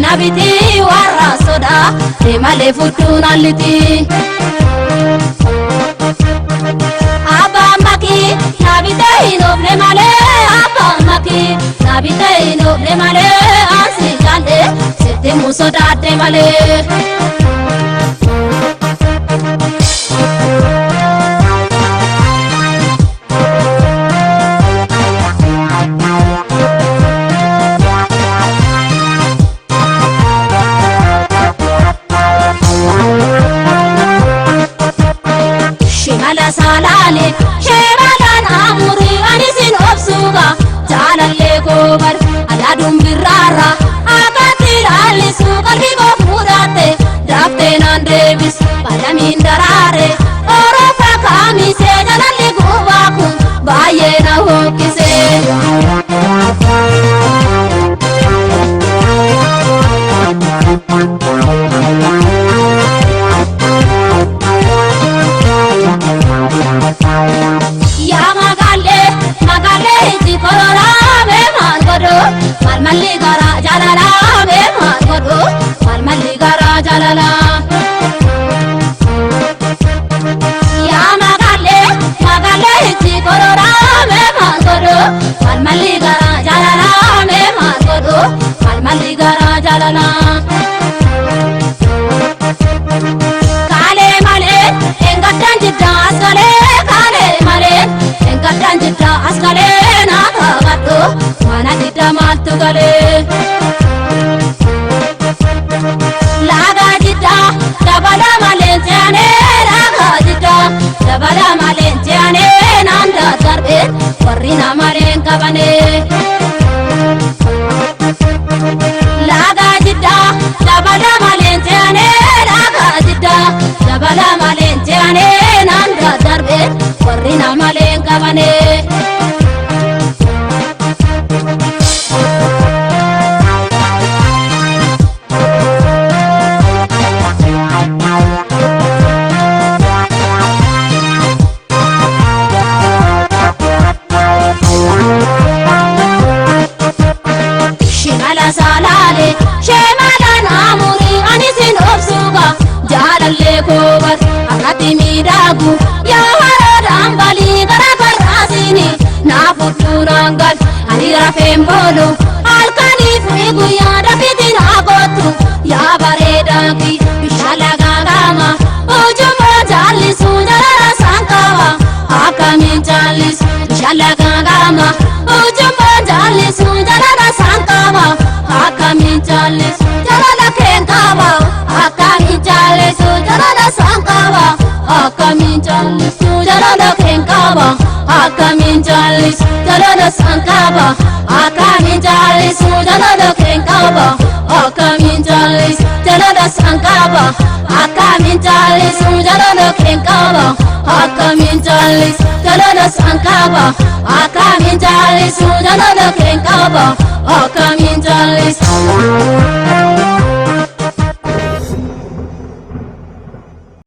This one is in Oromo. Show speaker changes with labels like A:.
A: Nabiti warra soda male futuna liti Abba maki nabite inoble male Abba maki nabite inoble male Ansi jande sete musoda de male salale shebalan amuri anisin obsuga jaalallee gobar aladum birrara akati alisu qalbii koo fudhatte dafte nan debis balamin darare orofa kamise jaalallee gobaku baay'ee na hokkise Malli gara jaalalaa be margodo malli gara jaalalaa ya magale ji korora be margodo malli gara jaalalaa be margodo malli gara jaalalaa kale male engaddan jidda asale kale male engaddan jidda asale na tagatto mana didda maltu gale laga jidda dabala malente ane laga jidda dabala malente ane nanda darbe warina malen kabane laga jidda dabala malente ane laga jidda dabala malente ane nanda darbe warina malen kabane salale shemalan amuri anisin obsuga jaalallee gobar akati miidhagu yaa haroodhaan balii gara garraasini naaf udduunangal ani rafeen boolu halkaniif guyyaa dafiitiin hagootu yaa bareedaaki bishaan lagaagama ujumoo jaallisu jalala saanqaba akkamiin jaallisu bishaan lagaagama ujumoo jaallisu jalala saanqaba Akamin jalis jalala kenkaba akamin jalis jalala sankaba akamin jalis jalala kenkaba akamin jalis jalala sankaba akamin jalis jalala kenkaba akamin jalis jalala sankaba akamin jalis jalala kenkaba akamin jalis jalala sankaba akamin jalis jalala kenkaba akamin jalis